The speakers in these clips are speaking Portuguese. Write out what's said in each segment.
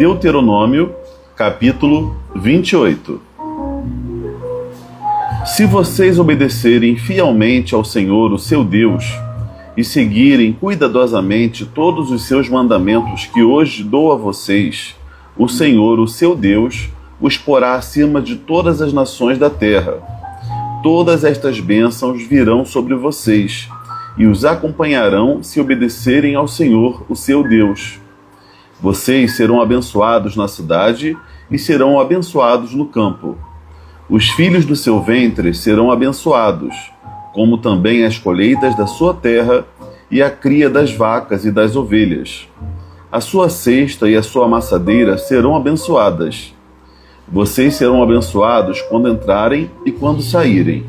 Deuteronômio, capítulo 28. Se vocês obedecerem fielmente ao Senhor, o seu Deus, e seguirem cuidadosamente todos os seus mandamentos que hoje dou a vocês, o Senhor, o seu Deus, os porá acima de todas as nações da terra. Todas estas bênçãos virão sobre vocês e os acompanharão se obedecerem ao Senhor, o seu Deus. Vocês serão abençoados na cidade e serão abençoados no campo. Os filhos do seu ventre serão abençoados, como também as colheitas da sua terra e a cria das vacas e das ovelhas. A sua cesta e a sua amassadeira serão abençoadas. Vocês serão abençoados quando entrarem e quando saírem.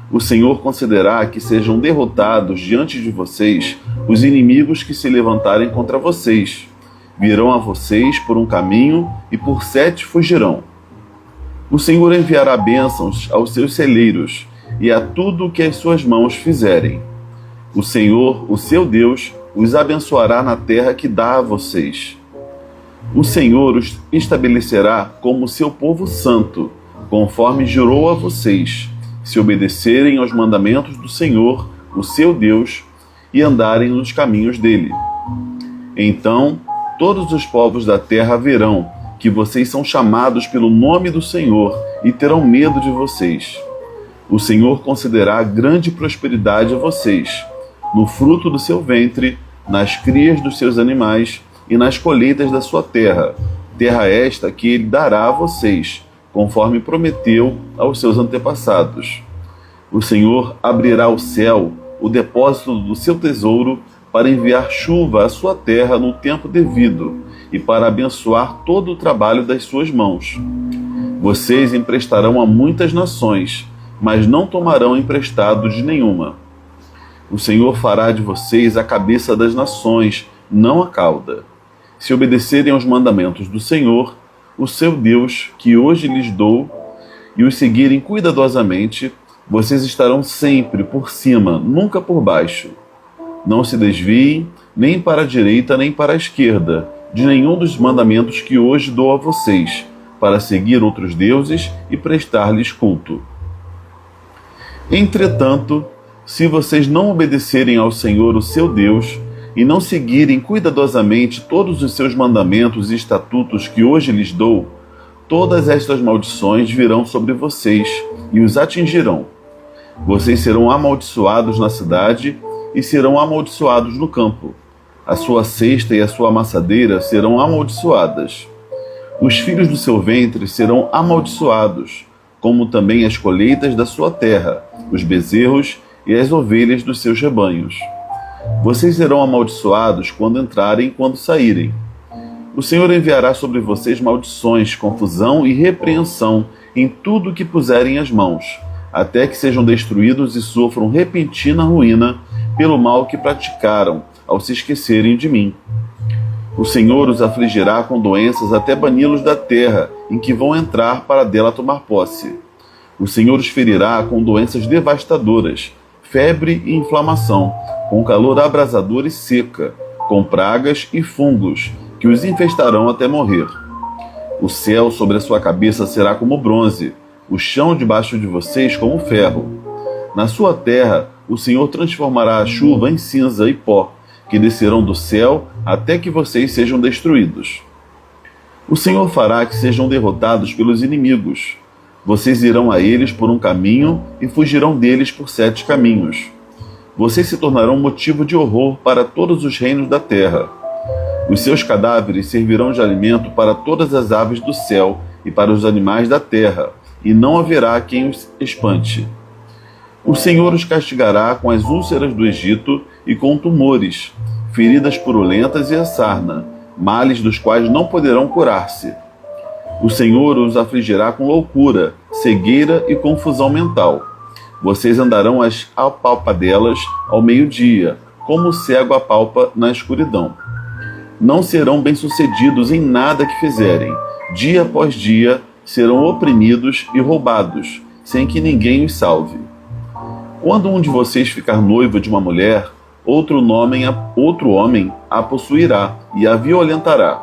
O Senhor concederá que sejam derrotados diante de vocês os inimigos que se levantarem contra vocês. Virão a vocês por um caminho e por 7 fugirão. O Senhor enviará bênçãos aos seus celeiros e a tudo o que as suas mãos fizerem. O Senhor, o seu Deus, os abençoará na terra que dá a vocês. O Senhor os estabelecerá como seu povo santo, conforme jurou a vocês, se obedecerem aos mandamentos do Senhor, o seu Deus, e andarem nos caminhos dele. Então, todos os povos da terra verão que vocês são chamados pelo nome do Senhor e terão medo de vocês. O Senhor concederá grande prosperidade a vocês, no fruto do seu ventre, nas crias dos seus animais e nas colheitas da sua terra, terra esta que ele dará a vocês, conforme prometeu aos seus antepassados. O Senhor abrirá o céu, o depósito do seu tesouro, para enviar chuva à sua terra no tempo devido e para abençoar todo o trabalho das suas mãos. Vocês emprestarão a muitas nações, mas não tomarão emprestado de nenhuma. O Senhor fará de vocês a cabeça das nações, não a cauda. Se obedecerem aos mandamentos do Senhor, o seu Deus, que hoje lhes dou, e os seguirem cuidadosamente, vocês estarão sempre por cima, nunca por baixo. Não se desviem nem para a direita nem para a esquerda de nenhum dos mandamentos que hoje dou a vocês, para seguir outros deuses e prestar-lhes culto. Entretanto, se vocês não obedecerem ao Senhor, o seu Deus, e não seguirem cuidadosamente todos os seus mandamentos e estatutos que hoje lhes dou, todas estas maldições virão sobre vocês e os atingirão. Vocês serão amaldiçoados na cidade e serão amaldiçoados no campo. A sua cesta e a sua amassadeira serão amaldiçoadas. Os filhos do seu ventre serão amaldiçoados, como também as colheitas da sua terra, os bezerros e as ovelhas dos seus rebanhos. Vocês serão amaldiçoados quando entrarem e quando saírem. O Senhor enviará sobre vocês maldições, confusão e repreensão em tudo o que puserem as mãos, até que sejam destruídos e sofram repentina ruína pelo mal que praticaram, ao se esquecerem de mim. O Senhor os afligirá com doenças até bani-los da terra em que vão entrar para dela tomar posse. O Senhor os ferirá com doenças devastadoras, febre e inflamação, com calor abrasador e seca, com pragas e fungos, que os infestarão até morrer. O céu sobre a sua cabeça será como bronze, o chão debaixo de vocês como ferro. Na sua terra, o Senhor transformará a chuva em cinza e pó, que descerão do céu até que vocês sejam destruídos. O Senhor fará que sejam derrotados pelos inimigos. Vocês irão a eles por um caminho e fugirão deles por 7 caminhos. Vocês se tornarão motivo de horror para todos os reinos da terra. Os seus cadáveres servirão de alimento para todas as aves do céu e para os animais da terra, e não haverá quem os espante. O Senhor os castigará com as úlceras do Egito e com tumores, feridas purulentas e a sarna, males dos quais não poderão curar-se. O Senhor os afligirá com loucura, cegueira e confusão mental. Vocês andarão às apalpadelas ao meio-dia, como o cego apalpa na escuridão. Não serão bem-sucedidos em nada que fizerem. Dia após dia serão oprimidos e roubados, sem que ninguém os salve. Quando um de vocês ficar noivo de uma mulher, outro homem a possuirá e a violentará.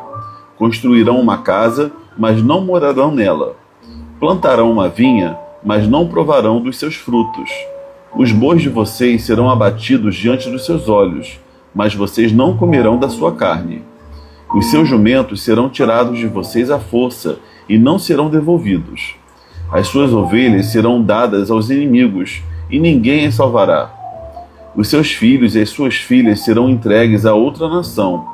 Construirão uma casa, mas não morarão nela. Plantarão uma vinha, mas não provarão dos seus frutos. Os bois de vocês serão abatidos diante dos seus olhos, mas vocês não comerão da sua carne. Os seus jumentos serão tirados de vocês à força e não serão devolvidos. As suas ovelhas serão dadas aos inimigos e ninguém as salvará. Os seus filhos e as suas filhas serão entregues a outra nação,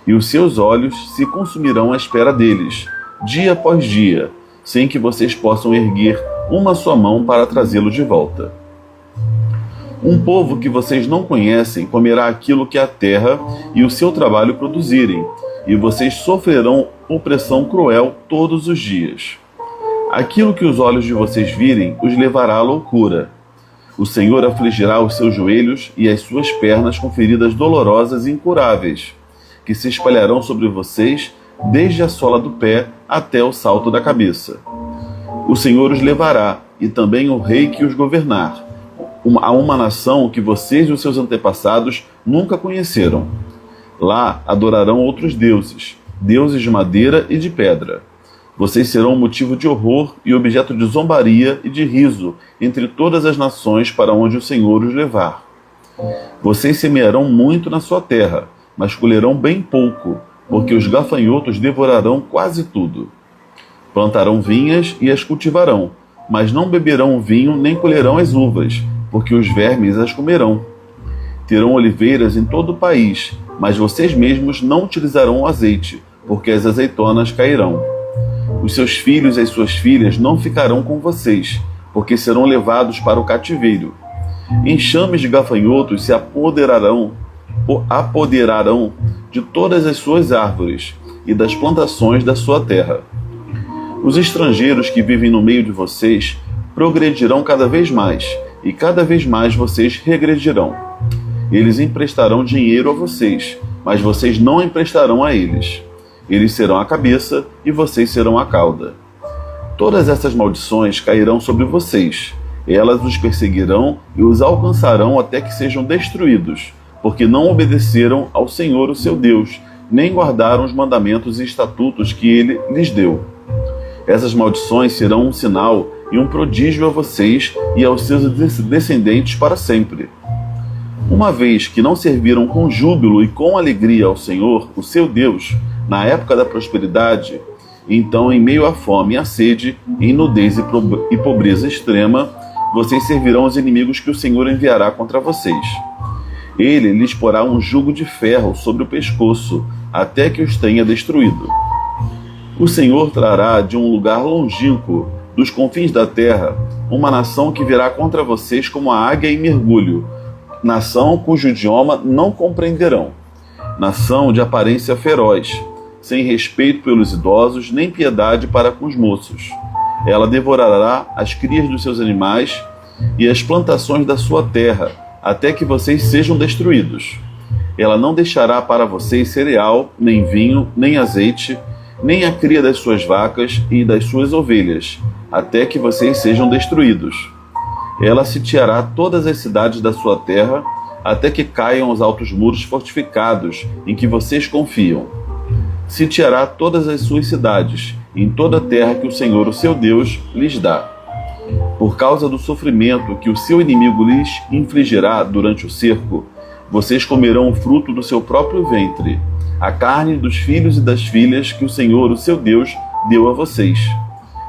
e os seus olhos se consumirão à espera deles, dia após dia, sem que vocês possam erguer uma só mão para trazê-los de volta. Um povo que vocês não conhecem comerá aquilo que a terra e o seu trabalho produzirem, e vocês sofrerão opressão cruel todos os dias. Aquilo que os olhos de vocês virem os levará à loucura. O Senhor afligirá os seus joelhos e as suas pernas com feridas dolorosas e incuráveis, que se espalharão sobre vocês desde a sola do pé até o salto da cabeça. O Senhor os levará, e também o rei que os governar, a uma nação que vocês e os seus antepassados nunca conheceram. Lá adorarão outros deuses, deuses de madeira e de pedra. Vocês serão motivo de horror e objeto de zombaria e de riso entre todas as nações para onde o Senhor os levar. Vocês semearão muito na sua terra, mas colherão bem pouco, porque os gafanhotos devorarão quase tudo. Plantarão vinhas e as cultivarão, mas não beberão o vinho nem colherão as uvas, porque os vermes as comerão. Terão oliveiras em todo o país, mas vocês mesmos não utilizarão o azeite, porque as azeitonas cairão. Os seus filhos e as suas filhas não ficarão com vocês, porque serão levados para o cativeiro. Enxames de gafanhotos se apoderarão de todas as suas árvores e das plantações da sua terra. Os estrangeiros que vivem no meio de vocês progredirão cada vez mais, e cada vez mais vocês regredirão. Eles emprestarão dinheiro a vocês, mas vocês não emprestarão a eles. Eles serão a cabeça e vocês serão a cauda. Todas essas maldições cairão sobre vocês. Elas os perseguirão e os alcançarão até que sejam destruídos, porque não obedeceram ao Senhor, o seu Deus, nem guardaram os mandamentos e estatutos que ele lhes deu. Essas maldições serão um sinal e um prodígio a vocês e aos seus descendentes para sempre. Uma vez que não serviram com júbilo e com alegria ao Senhor, o seu Deus, na época da prosperidade, então, em meio à fome e à sede, em nudez e pobreza extrema, vocês servirão aos inimigos que o Senhor enviará contra vocês. Ele lhes porá um jugo de ferro sobre o pescoço, até que os tenha destruído. O Senhor trará de um lugar longínquo, dos confins da terra, uma nação que virá contra vocês como a águia em mergulho, nação cujo idioma não compreenderão, nação de aparência feroz, sem respeito pelos idosos, nem piedade para com os moços. Ela devorará as crias dos seus animais e as plantações da sua terra, até que vocês sejam destruídos. Ela não deixará para vocês cereal, nem vinho, nem azeite, nem a cria das suas vacas e das suas ovelhas, até que vocês sejam destruídos. Ela sitiará todas as cidades da sua terra, até que caiam os altos muros fortificados em que vocês confiam. Sitiará todas as suas cidades, em toda a terra que o Senhor, o seu Deus, lhes dá. Por causa do sofrimento que o seu inimigo lhes infligirá durante o cerco, vocês comerão o fruto do seu próprio ventre, a carne dos filhos e das filhas que o Senhor, o seu Deus, deu a vocês.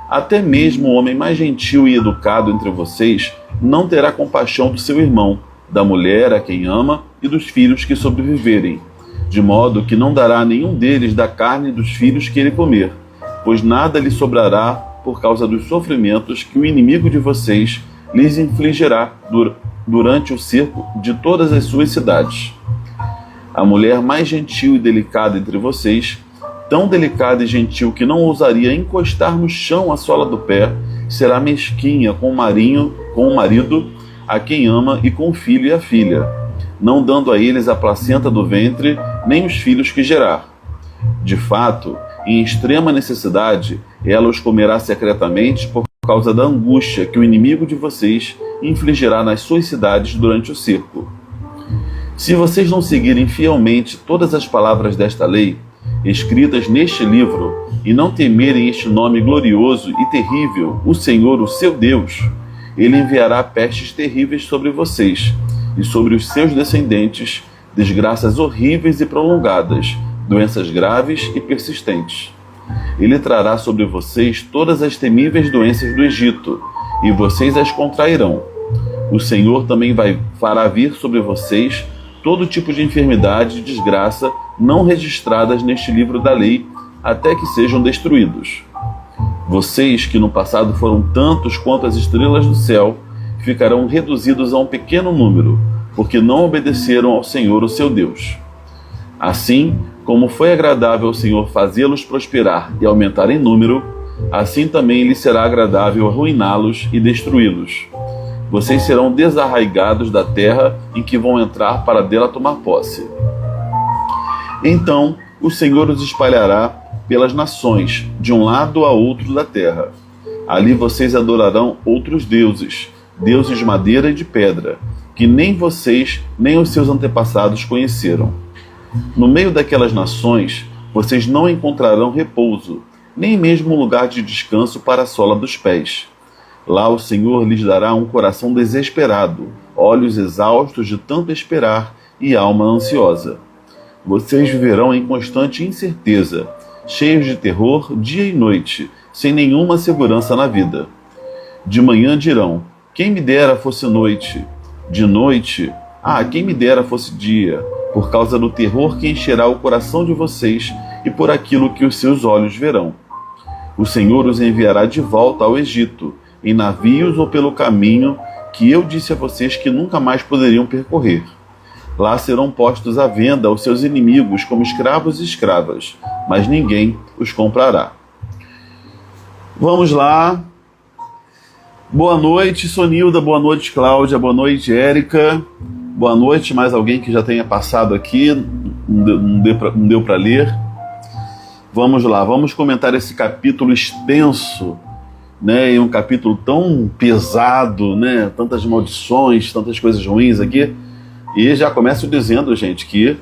Até mesmo o homem mais gentil e educado entre vocês não terá compaixão do seu irmão, da mulher a quem ama e dos filhos que sobreviverem, de modo que não dará a nenhum deles da carne dos filhos que ele comer, pois nada lhe sobrará por causa dos sofrimentos que o inimigo de vocês lhes infligirá durante o cerco de todas as suas cidades. A mulher mais gentil e delicada entre vocês, tão delicada e gentil que não ousaria encostar no chão a sola do pé, será mesquinha com o marido a quem ama e com o filho e a filha, não dando a eles a placenta do ventre, nem os filhos que gerar. De fato, em extrema necessidade, ela os comerá secretamente por causa da angústia que o inimigo de vocês infligirá nas suas cidades durante o cerco. Se vocês não seguirem fielmente todas as palavras desta lei, escritas neste livro, e não temerem este nome glorioso e terrível, o Senhor, o seu Deus, ele enviará pestes terríveis sobre vocês e sobre os seus descendentes, desgraças horríveis e prolongadas, doenças graves e persistentes. Ele trará sobre vocês todas as temíveis doenças do Egito, e vocês as contrairão. O Senhor também fará vir sobre vocês todo tipo de enfermidade e desgraça não registradas neste livro da lei, até que sejam destruídos. Vocês, que no passado foram tantos quanto as estrelas do céu, ficarão reduzidos a um pequeno número, porque não obedeceram ao Senhor, o seu Deus. Assim, como foi agradável ao Senhor fazê-los prosperar e aumentar em número, assim também lhe será agradável arruiná-los e destruí-los. Vocês serão desarraigados da terra em que vão entrar para dela tomar posse. Então o Senhor os espalhará pelas nações, de um lado a outro da terra. Ali vocês adorarão outros deuses, deuses de madeira e de pedra, que nem vocês nem os seus antepassados conheceram. No meio daquelas nações, vocês não encontrarão repouso, nem mesmo um lugar de descanso para a sola dos pés. Lá o Senhor lhes dará um coração desesperado, olhos exaustos de tanto esperar e alma ansiosa. Vocês viverão em constante incerteza, cheios de terror dia e noite, sem nenhuma segurança na vida. De manhã dirão: quem me dera fosse noite. De noite, quem me dera fosse dia, por causa do terror que encherá o coração de vocês e por aquilo que os seus olhos verão. O Senhor os enviará de volta ao Egito, em navios ou pelo caminho que eu disse a vocês que nunca mais poderiam percorrer. Lá serão postos à venda aos seus inimigos como escravos e escravas, mas ninguém os comprará. Vamos lá. Boa noite, Sonilda. Boa noite, Cláudia. Boa noite, Érica. Boa noite. Mais alguém que já tenha passado aqui, não deu para ler. Vamos lá, vamos comentar esse capítulo extenso, né? E um capítulo tão pesado, né? Tantas maldições, tantas coisas ruins aqui. E já começo dizendo, gente, que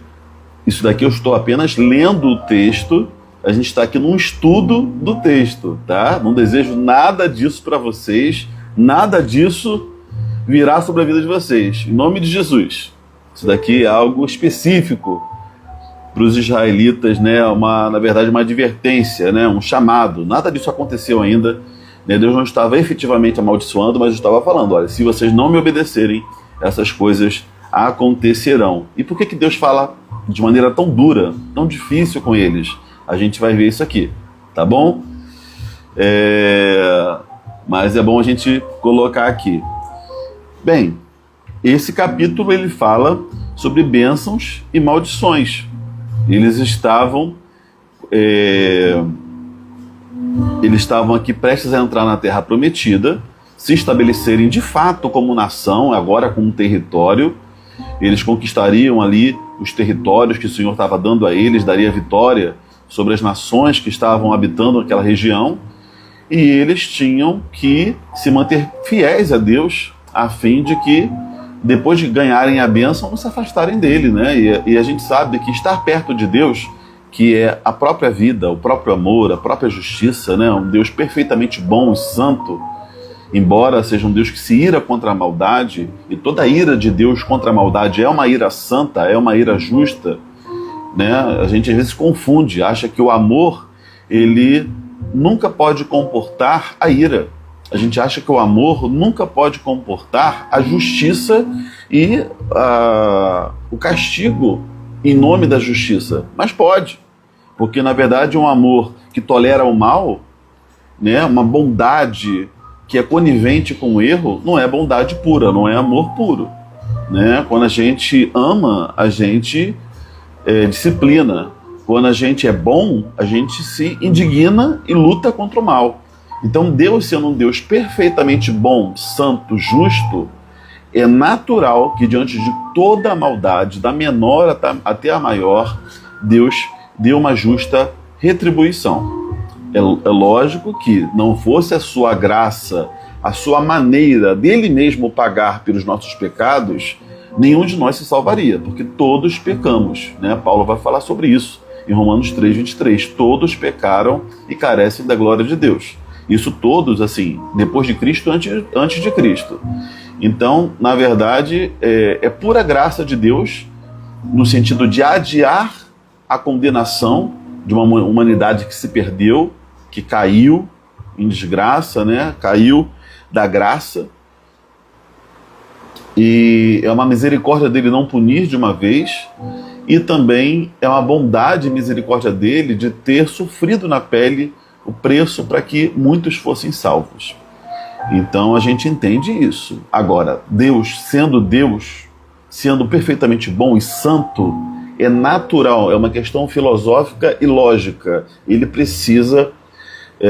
isso daqui eu estou apenas lendo o texto. A gente está aqui num estudo do texto, tá? Não desejo nada disso para vocês, nada disso virá sobre a vida de vocês, em nome de Jesus. Isso daqui é algo específico para os israelitas, né? Na verdade, uma advertência, né? Um chamado. Nada disso aconteceu ainda, né? Deus não estava efetivamente amaldiçoando, mas estava falando: olha, se vocês não me obedecerem, essas coisas acontecerão. E por que Deus fala de maneira tão dura, tão difícil com eles? A gente vai ver isso aqui, tá bom? Mas é bom a gente colocar aqui. Bem, esse capítulo ele fala sobre bênçãos e maldições. Eles estavam aqui prestes a entrar na Terra Prometida, se estabelecerem de fato como nação, agora com um território. Eles conquistariam ali os territórios que o Senhor estava dando a eles, daria vitória sobre as nações que estavam habitando aquela região, e eles tinham que se manter fiéis a Deus, a fim de que, depois de ganharem a bênção, não se afastarem dele, né? E a gente sabe que estar perto de Deus, que é a própria vida, o próprio amor, a própria justiça, né? Um Deus perfeitamente bom e santo, embora seja um Deus que se ira contra a maldade, e toda a ira de Deus contra a maldade é uma ira santa, é uma ira justa, né? A gente às vezes confunde, acha que o amor, ele nunca pode comportar a ira. A gente acha que o amor nunca pode comportar a justiça e o castigo em nome da justiça. Mas pode, porque na verdade um amor que tolera o mal, né, uma bondade que é conivente com o erro, não é bondade pura, não é amor puro, né? Quando a gente ama, a gente disciplina. Quando a gente é bom, a gente se indigna e luta contra o mal. Então Deus, sendo um Deus perfeitamente bom, santo, justo, é natural que diante de toda a maldade, da menor até a maior, Deus dê uma justa retribuição. É lógico que não fosse a sua graça, a sua maneira dele mesmo pagar pelos nossos pecados, nenhum de nós se salvaria, porque todos pecamos, né? Paulo vai falar sobre isso. em Romanos 3:23. Todos pecaram e carecem da glória de Deus. Isso todos, assim, depois de Cristo, antes de Cristo. Então, na verdade, é pura graça de Deus, no sentido de adiar a condenação de uma humanidade que se perdeu, que caiu em desgraça, né? Caiu da graça. E é uma misericórdia dele não punir de uma vez, e também é uma bondade e misericórdia dele de ter sofrido na pele o preço para que muitos fossem salvos. Então a gente entende isso. Agora, Deus, sendo perfeitamente bom e santo, é natural, é uma questão filosófica e lógica. Ele precisa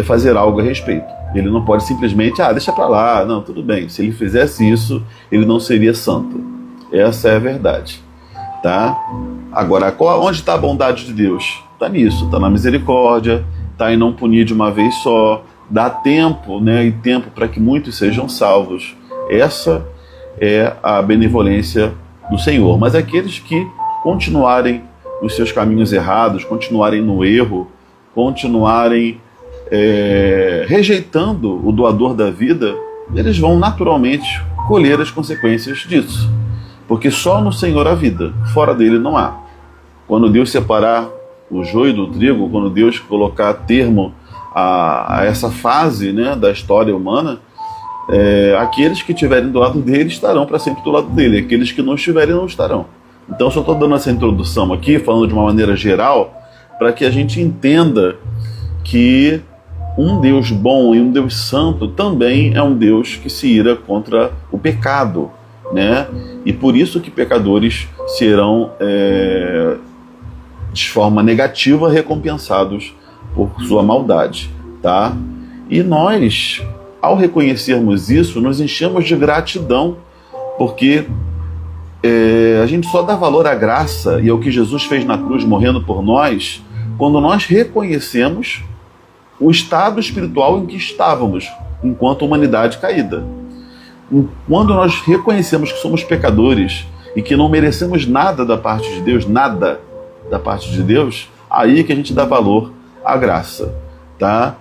fazer algo a respeito. Ele não pode simplesmente, deixa para lá, não, tudo bem. Se ele fizesse isso, ele não seria santo. Essa é a verdade. Tá? Agora, onde está a bondade de Deus? Está nisso, está na misericórdia, está em não punir de uma vez só, dá tempo, né, e tempo para que muitos sejam salvos. Essa é a benevolência do Senhor. Mas aqueles que continuarem nos seus caminhos errados, continuarem no erro, continuarem rejeitando o doador da vida, eles vão naturalmente colher as consequências disso. Porque só no Senhor há vida, fora dele não há. Quando Deus separar o joio do trigo, quando Deus colocar termo a essa fase, né, da história humana, aqueles que estiverem do lado dele estarão para sempre do lado dele, aqueles que não estiverem não estarão. Então só estou dando essa introdução aqui, falando de uma maneira geral, para que a gente entenda que um Deus bom e um Deus santo também é um Deus que se ira contra o pecado, né? E por isso que pecadores serão de forma negativa recompensados por sua maldade, tá? E nós, ao reconhecermos isso, nos enchemos de gratidão, porque a gente só dá valor à graça e ao que Jesus fez na cruz morrendo por nós quando nós reconhecemos o estado espiritual em que estávamos enquanto humanidade caída. Quando nós reconhecemos que somos pecadores e que não merecemos nada da parte de Deus, nada da parte de Deus, aí é que a gente dá valor à graça, tá?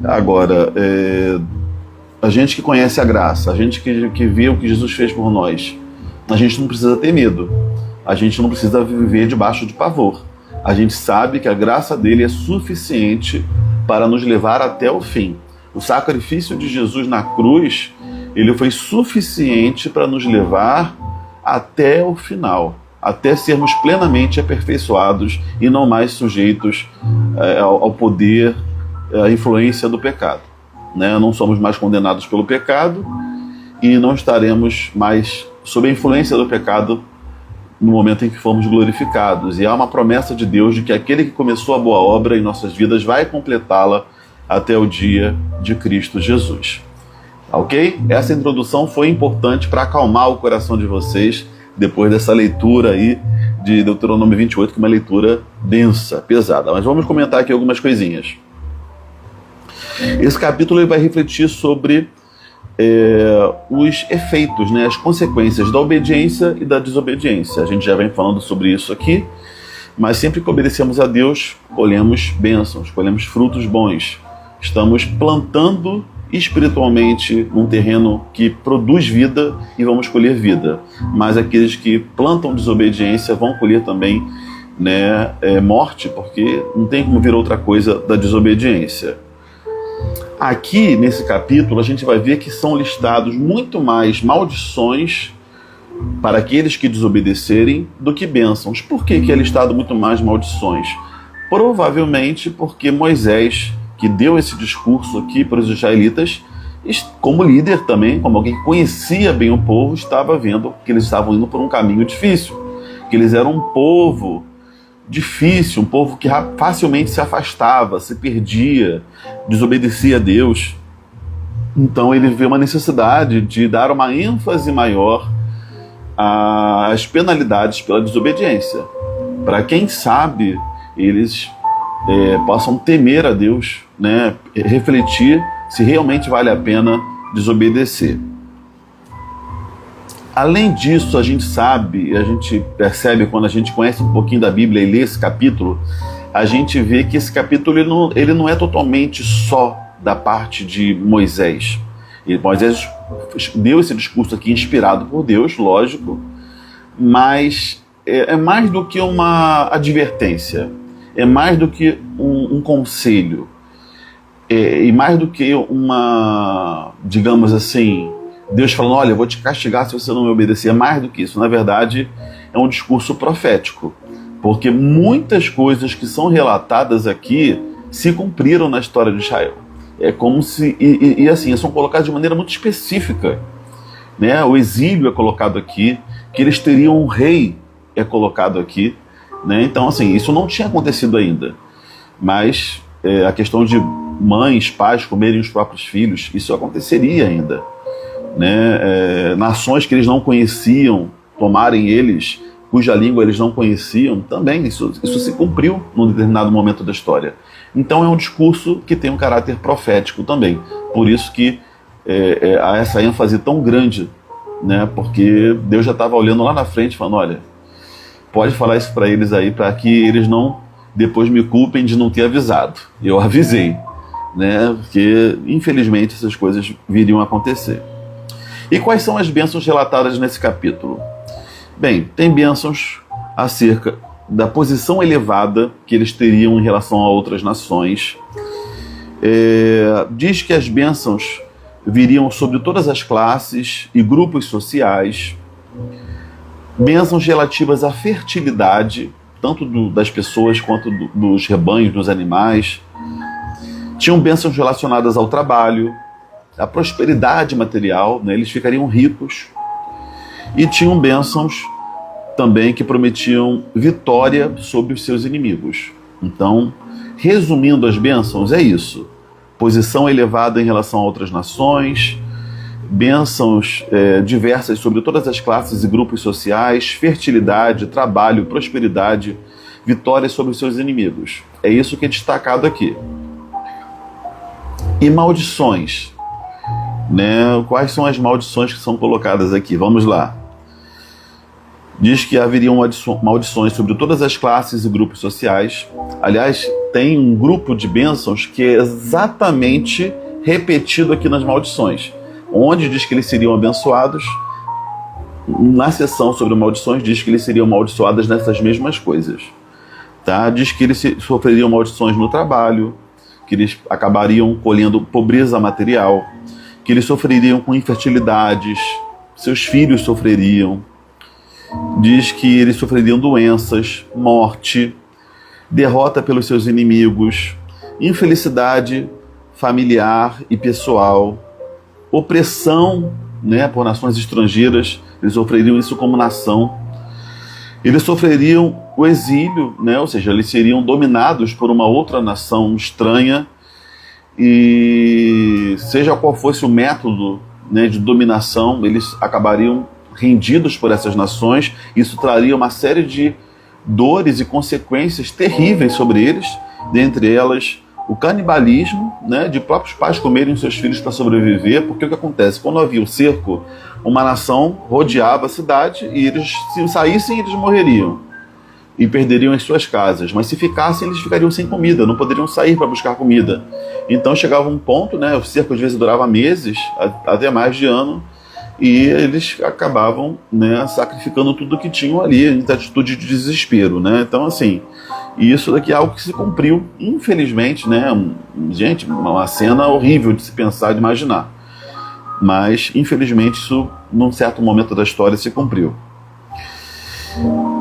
Agora, a gente que conhece a graça, a gente que vê o que Jesus fez por nós, a gente não precisa ter medo, a gente não precisa viver debaixo de pavor. A gente sabe que a graça dele é suficiente para nos levar até o fim. O sacrifício de Jesus na cruz, ele foi suficiente para nos levar até o final, até sermos plenamente aperfeiçoados e não mais sujeitos ao poder, à influência do pecado, né? Não somos mais condenados pelo pecado e não estaremos mais sob a influência do pecado no momento em que formos glorificados. E há uma promessa de Deus de que aquele que começou a boa obra em nossas vidas vai completá-la até o dia de Cristo Jesus. Ok? Essa introdução foi importante para acalmar o coração de vocês depois dessa leitura aí de Deuteronômio 28, que é uma leitura densa, pesada. Mas vamos comentar aqui algumas coisinhas. Esse capítulo ele vai refletir sobre os efeitos, né, as consequências da obediência e da desobediência. A gente já vem falando sobre isso aqui, mas sempre que obedecemos a Deus, colhemos bênçãos, colhemos frutos bons. Estamos plantando espiritualmente num terreno que produz vida e vamos colher vida. Mas aqueles que plantam desobediência vão colher também, né, morte, porque não tem como vir outra coisa da desobediência. Aqui, nesse capítulo, a gente vai ver que são listados muito mais maldições para aqueles que desobedecerem do que bênçãos. Por que é listado muito mais maldições? Provavelmente porque Moisés, que deu esse discurso aqui para os israelitas, como líder também, como alguém que conhecia bem o povo, estava vendo que eles estavam indo por um caminho difícil, que eles eram um povo difícil, um povo que facilmente se afastava, se perdia, desobedecia a Deus. Então ele vê uma necessidade de dar uma ênfase maior às penalidades pela desobediência, para quem sabe eles possam temer a Deus, né, refletir se realmente vale a pena desobedecer. Além disso, a gente sabe, a gente percebe quando a gente conhece um pouquinho da Bíblia e lê esse capítulo, a gente vê que esse capítulo ele não é totalmente só da parte de Moisés. E Moisés deu esse discurso aqui inspirado por Deus, lógico, mas é mais do que uma advertência, é mais do que um conselho, e mais do que digamos assim, Deus falando, olha, eu vou te castigar se você não me obedecer. É mais do que isso. Na verdade, é um discurso profético, porque muitas coisas que são relatadas aqui se cumpriram na história de Israel. É como se, e assim, são colocadas de maneira muito específica, né? O exílio é colocado aqui, que eles teriam um rei é colocado aqui, né? Então, assim, isso não tinha acontecido ainda, mas a questão de mães, pais comerem os próprios filhos, isso aconteceria ainda, né? Nações que eles não conheciam, tomarem eles, cuja língua eles não conheciam, também isso se cumpriu num determinado momento da história. Então é um discurso que tem um caráter profético também, por isso que há essa ênfase tão grande, né? Porque Deus já estava olhando lá na frente, falando, olha, pode falar isso para eles aí, para que eles não depois me culpem de não ter avisado. Eu avisei, né? Porque infelizmente essas coisas viriam a acontecer. E quais são as bênçãos relatadas nesse capítulo? Bem, tem bênçãos acerca da posição elevada que eles teriam em relação a outras nações. Diz que as bênçãos viriam sobre todas as classes e grupos sociais. Bênçãos relativas à fertilidade, tanto das pessoas quanto dos rebanhos, dos animais. Tinham bênçãos relacionadas ao trabalho, à prosperidade material, né? Eles ficariam ricos. E tinham bênçãos também que prometiam vitória sobre os seus inimigos. Então, resumindo as bênçãos, é isso. Posição elevada em relação a outras nações, bênçãos diversas sobre todas as classes e grupos sociais, fertilidade, trabalho, prosperidade, vitória sobre os seus inimigos. É isso que é destacado aqui. E maldições, né? Quais são as maldições que são colocadas aqui? Vamos lá. Diz que haveriam maldições sobre todas as classes e grupos sociais. Aliás, tem um grupo de bênçãos que é exatamente repetido aqui nas maldições, onde diz que eles seriam abençoados. Na seção sobre maldições, diz que eles seriam amaldiçoados nessas mesmas coisas. Tá? Diz que eles sofreriam maldições no trabalho, que eles acabariam colhendo pobreza material, que eles sofreriam com infertilidades, seus filhos sofreriam. Diz que eles sofreriam doenças, morte, derrota pelos seus inimigos, infelicidade familiar e pessoal, opressão, né, por nações estrangeiras. Eles sofreriam isso como nação. Eles sofreriam o exílio, né, ou seja, eles seriam dominados por uma outra nação estranha, e seja qual fosse o método, né, de dominação, eles acabariam rendidos por essas nações. Isso traria uma série de dores e consequências terríveis sobre eles, dentre elas o canibalismo, né, de próprios pais comerem seus filhos para sobreviver, porque o que acontece? Quando havia o cerco, uma nação rodeava a cidade e eles, se saíssem, eles morreriam e perderiam as suas casas, mas se ficassem, eles ficariam sem comida, não poderiam sair para buscar comida. Então chegava um ponto, né, o cerco às vezes durava meses, até mais de ano, e eles acabavam, né, sacrificando tudo que tinham ali, em atitude de desespero, né? Então, assim, isso daqui é algo que se cumpriu, infelizmente, né? Gente, uma cena horrível de se pensar, de imaginar. Mas, infelizmente, isso, num certo momento da história, se cumpriu.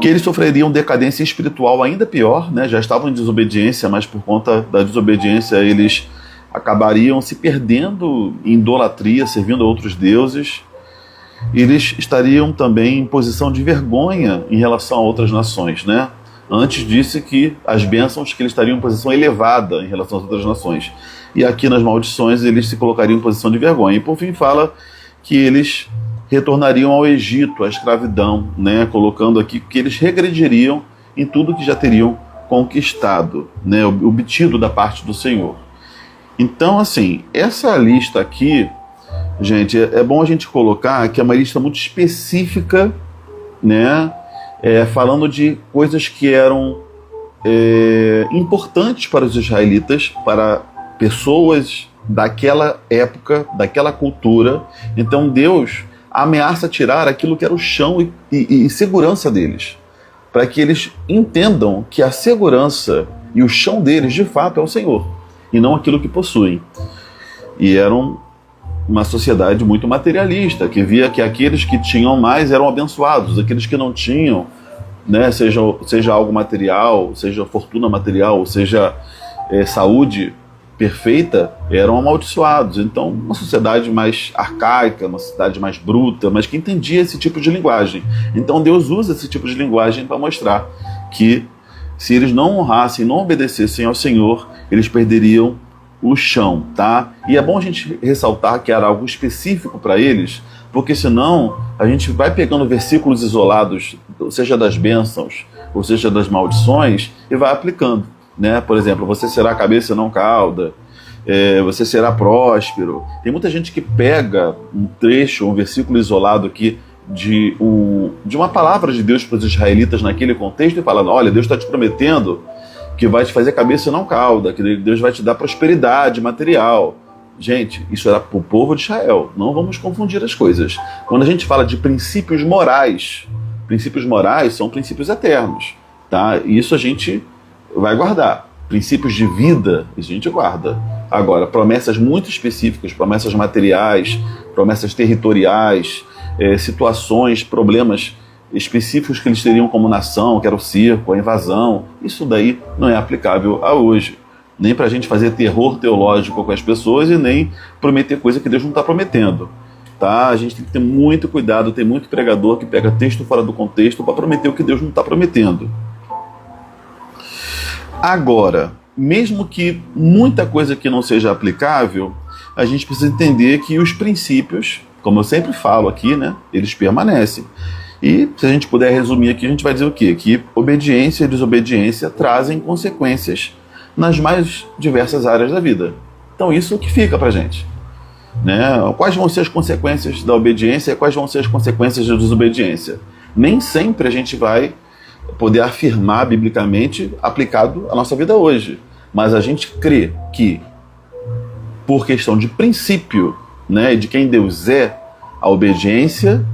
Que eles sofreriam decadência espiritual ainda pior, né? Já estavam em desobediência, mas por conta da desobediência eles acabariam se perdendo em idolatria, servindo a outros deuses. Eles estariam também em posição de vergonha em relação a outras nações, né? Antes disse que as bênçãos, que eles estariam em posição elevada em relação às outras nações. E aqui nas maldições eles se colocariam em posição de vergonha. E por fim fala que eles retornariam ao Egito, à escravidão, né? Colocando aqui que eles regrediriam em tudo que já teriam conquistado, né? Obtido da parte do Senhor. Então, assim, essa lista aqui, gente, é bom a gente colocar que é uma lista muito específica, né? Falando de coisas que eram importantes para os israelitas, para pessoas daquela época, daquela cultura. Então Deus ameaça tirar aquilo que era o chão e segurança deles, para que eles entendam que a segurança e o chão deles, de fato, é o Senhor, e não aquilo que possuem. E eram uma sociedade muito materialista, que via que aqueles que tinham mais eram abençoados, aqueles que não tinham, né, seja algo material, seja fortuna material, seja saúde perfeita, eram amaldiçoados. Então, uma sociedade mais arcaica, uma sociedade mais bruta, mas que entendia esse tipo de linguagem. Então Deus usa esse tipo de linguagem para mostrar que se eles não honrassem, não obedecessem ao Senhor, eles perderiam o chão, tá? E é bom a gente ressaltar que era algo específico para eles, porque senão a gente vai pegando versículos isolados, seja das bênçãos, ou seja das maldições, e vai aplicando, né? Por exemplo, você será cabeça e não cauda, você será próspero. Tem muita gente que pega um trecho, um versículo isolado aqui de uma palavra de Deus para os israelitas naquele contexto e fala: olha, Deus está te prometendo que vai te fazer cabeça e não cauda, que Deus vai te dar prosperidade material. Gente, isso era para o povo de Israel. Não vamos confundir as coisas. Quando a gente fala de princípios morais são princípios eternos, tá? E isso a gente vai guardar. Princípios de vida, a gente guarda. Agora, promessas muito específicas, promessas materiais, promessas territoriais, situações, problemas específicos que eles teriam como nação, que era o cerco, a invasão, isso daí não é aplicável a hoje. Nem para a gente fazer terror teológico com as pessoas e nem prometer coisa que Deus não está prometendo. Tá? A gente tem que ter muito cuidado, tem muito pregador que pega texto fora do contexto para prometer o que Deus não está prometendo. Agora, mesmo que muita coisa que não seja aplicável, a gente precisa entender que os princípios, como eu sempre falo aqui, né, eles permanecem. E se a gente puder resumir aqui, a gente vai dizer o quê? Que obediência e desobediência trazem consequências nas mais diversas áreas da vida. Então isso é o que fica pra gente, né? Quais vão ser as consequências da obediência e quais vão ser as consequências da desobediência? Nem sempre a gente vai poder afirmar biblicamente aplicado à nossa vida hoje, mas a gente crê que, por questão de princípio, né, de quem Deus é, a obediência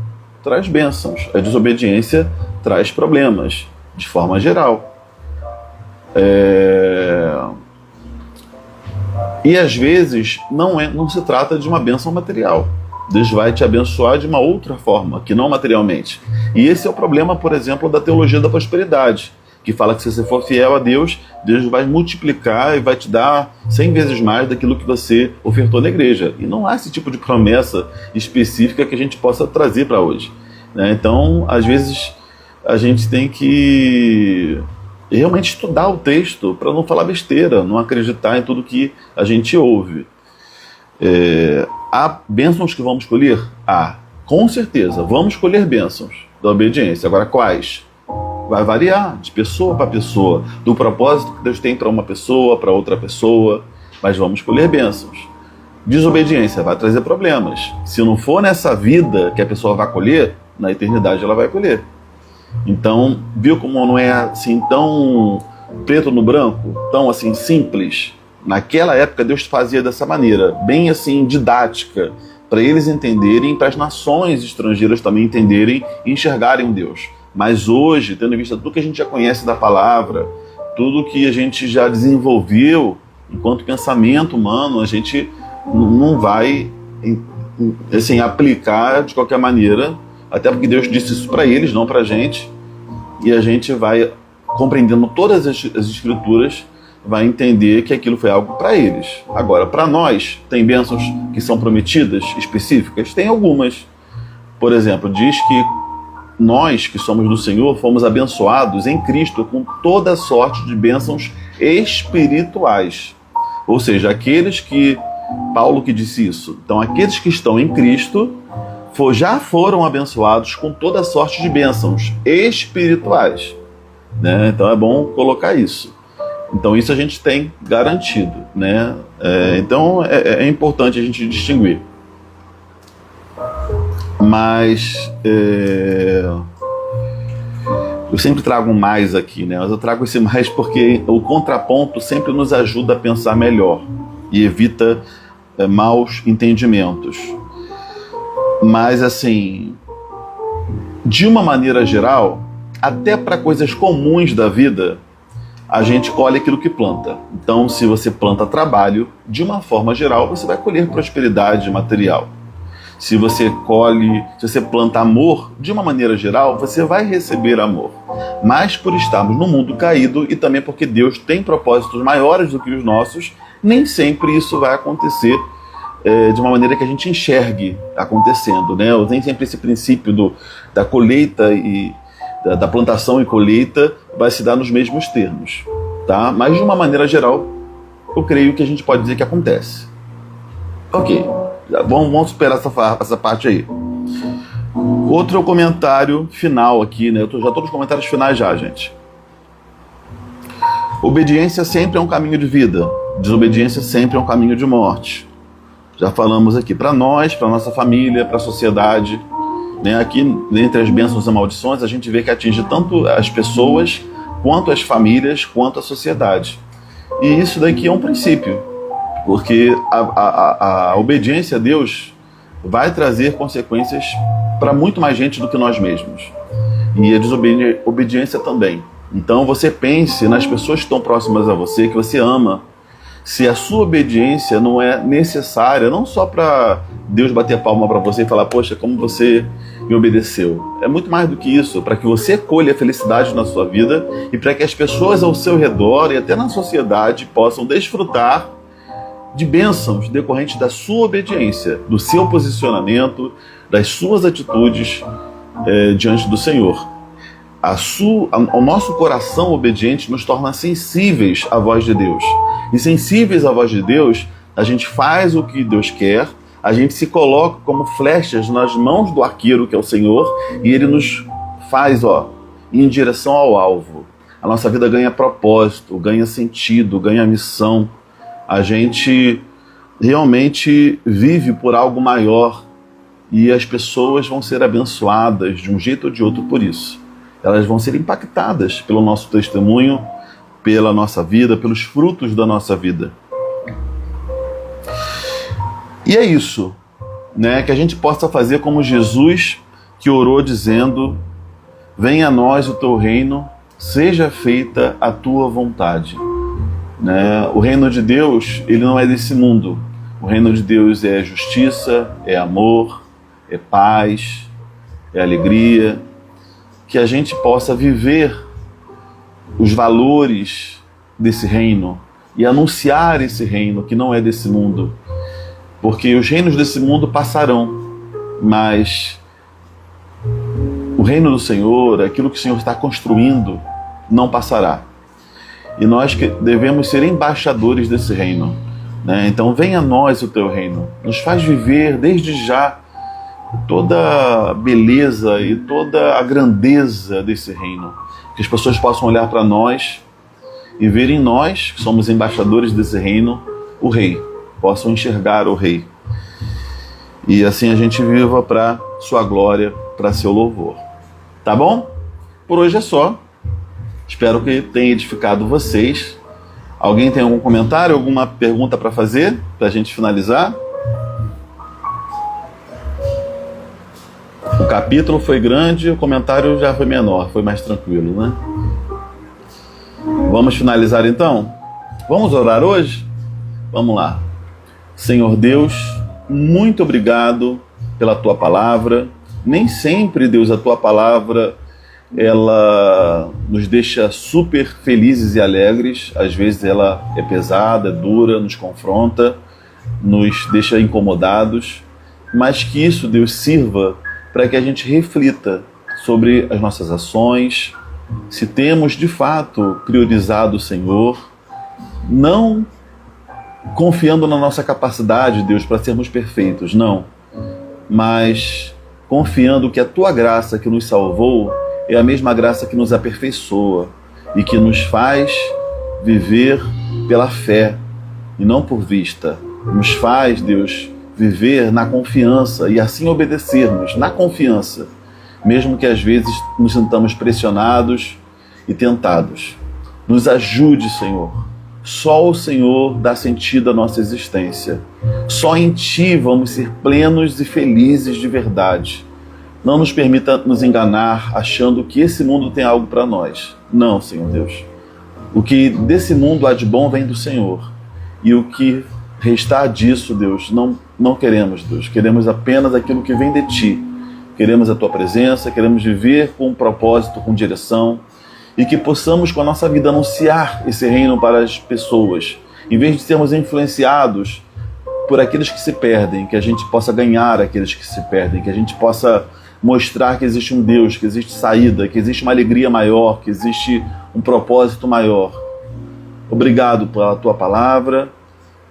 traz bênçãos, a desobediência traz problemas, de forma geral. E às vezes não se trata de uma bênção material. Deus vai te abençoar de uma outra forma, que não materialmente. E esse é o problema, por exemplo, da teologia da prosperidade, que fala que se você for fiel a Deus, Deus vai multiplicar e vai te dar 100 vezes mais daquilo que você ofertou na igreja. E não há esse tipo de promessa específica que a gente possa trazer para hoje, né? Então, às vezes, a gente tem que realmente estudar o texto para não falar besteira, não acreditar em tudo que a gente ouve. Há bênçãos que vamos escolher? Com certeza, vamos escolher bênçãos da obediência. Agora, quais? Vai variar de pessoa para pessoa, do propósito que Deus tem para uma pessoa, para outra pessoa, mas vamos escolher bênçãos. Desobediência vai trazer problemas. Se não for nessa vida que a pessoa vai colher, na eternidade ela vai colher. Então, viu como não é assim tão preto no branco, tão assim simples? Naquela época Deus fazia dessa maneira, bem assim didática, para eles entenderem, para as nações estrangeiras também entenderem e enxergarem um Deus. Mas hoje, tendo em vista tudo que a gente já conhece da palavra, tudo que a gente já desenvolveu enquanto pensamento humano, a gente não vai assim, aplicar de qualquer maneira, até porque Deus disse isso para eles, não para a gente, e a gente vai compreendendo todas as escrituras, vai entender que aquilo foi algo para eles. Agora, para nós, tem bênçãos que são prometidas, específicas? Tem algumas. Por exemplo, diz que nós que somos do Senhor fomos abençoados em Cristo com toda sorte de bênçãos espirituais. Ou seja, aqueles que, Paulo que disse isso, então aqueles que estão em Cristo já foram abençoados com toda sorte de bênçãos espirituais, né? Então é bom colocar isso. Então isso a gente tem garantido, né? Então é importante a gente distinguir. Eu sempre trago um mais aqui, né? Mas eu trago esse mais porque o contraponto sempre nos ajuda a pensar melhor e evita maus entendimentos. Mas, assim, de uma maneira geral, até para coisas comuns da vida, a gente colhe aquilo que planta. Então, se você planta trabalho, de uma forma geral, você vai colher prosperidade material. Se você planta amor, de uma maneira geral, você vai receber amor. Mas por estarmos no mundo caído e também porque Deus tem propósitos maiores do que os nossos, nem sempre isso vai acontecer de uma maneira que a gente enxergue acontecendo, né? Nem sempre esse princípio da colheita e da plantação e colheita vai se dar nos mesmos termos, tá? Mas de uma maneira geral, eu creio que a gente pode dizer que acontece. Ok. Vamos superar essa parte aí. Outro comentário final aqui, né? Já estou nos comentários finais já, gente. Obediência sempre é um caminho de vida. Desobediência sempre é um caminho de morte. Já falamos aqui para nós, para nossa família, para a sociedade. Né? Aqui, entre as bênçãos e maldições, a gente vê que atinge tanto as pessoas, quanto as famílias, quanto a sociedade. E isso daqui é um princípio. Porque a obediência a Deus vai trazer consequências para muito mais gente do que nós mesmos. E a desobediência também. Então você pense nas pessoas que estão próximas a você, que você ama. Se a sua obediência não é necessária, não só para Deus bater palma para você e falar, poxa, como você me obedeceu. É muito mais do que isso, para que você colha a felicidade na sua vida e para que as pessoas ao seu redor e até na sociedade possam desfrutar de bênçãos decorrentes da sua obediência, do seu posicionamento, das suas atitudes diante do Senhor. O nosso coração obediente nos torna sensíveis à voz de Deus. E sensíveis à voz de Deus, a gente faz o que Deus quer, a gente se coloca como flechas nas mãos do arqueiro, que é o Senhor, e Ele nos faz ir em direção ao alvo. A nossa vida ganha propósito, ganha sentido, ganha missão. A gente realmente vive por algo maior e as pessoas vão ser abençoadas de um jeito ou de outro por isso. Elas vão ser impactadas pelo nosso testemunho, pela nossa vida, pelos frutos da nossa vida. E é isso, né? Que a gente possa fazer como Jesus, que orou dizendo: venha a nós o teu reino, seja feita a tua vontade. Né? O reino de Deus, ele não é desse mundo. O reino de Deus é justiça, é amor, é paz, é alegria. Que a gente possa viver os valores desse reino e anunciar esse reino que não é desse mundo. Porque os reinos desse mundo passarão, mas o reino do Senhor, aquilo que o Senhor está construindo, não passará. E nós devemos ser embaixadores desse reino. Né? Então venha a nós o teu reino. Nos faz viver desde já toda a beleza e toda a grandeza desse reino. Que as pessoas possam olhar para nós e ver em nós, que somos embaixadores desse reino, o Rei. Possam enxergar o Rei. E assim a gente viva para sua glória, para seu louvor. Tá bom? Por hoje é só. Espero que tenha edificado vocês. Alguém tem algum comentário, alguma pergunta para fazer, para a gente finalizar? O capítulo foi grande, o comentário já foi menor, foi mais tranquilo, né? Vamos finalizar então? Vamos orar hoje? Vamos lá. Senhor Deus, muito obrigado pela Tua palavra. Nem sempre, Deus, a Tua palavra ela nos deixa super felizes e alegres. Às vezes ela é pesada, é dura, nos confronta, nos deixa incomodados, mas que isso, Deus, sirva para que a gente reflita sobre as nossas ações, se temos de fato priorizado o Senhor, não confiando na nossa capacidade, Deus, para sermos perfeitos, não, mas confiando que a Tua graça que nos salvou é a mesma graça que nos aperfeiçoa e que nos faz viver pela fé e não por vista. Nos faz, Deus, viver na confiança e assim obedecermos na confiança mesmo que às vezes nos sintamos pressionados e tentados. Nos ajude, Senhor. Só o Senhor dá sentido à nossa existência. Só em Ti vamos ser plenos e felizes de verdade. Não nos permita nos enganar achando que esse mundo tem algo para nós. Não, Senhor Deus. O que desse mundo há de bom vem do Senhor. E o que restar disso, Deus, não queremos, Deus. Queremos apenas aquilo que vem de Ti. Queremos a Tua presença, queremos viver com um propósito, com direção, e que possamos com a nossa vida anunciar esse reino para as pessoas. Em vez de sermos influenciados por aqueles que se perdem, que a gente possa ganhar aqueles que se perdem, que a gente possa mostrar que existe um Deus, que existe saída, que existe uma alegria maior, que existe um propósito maior. Obrigado pela Tua palavra,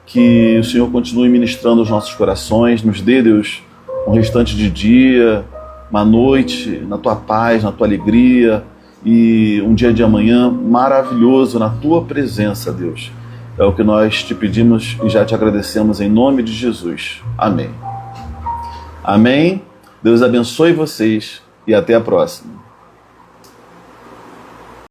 que o Senhor continue ministrando os nossos corações, nos dê, Deus, um restante de dia, uma noite na Tua paz, na Tua alegria, e um dia de amanhã maravilhoso na Tua presença, Deus. É o que nós te pedimos e já te agradecemos em nome de Jesus. Amém. Amém. Deus abençoe vocês e até a próxima.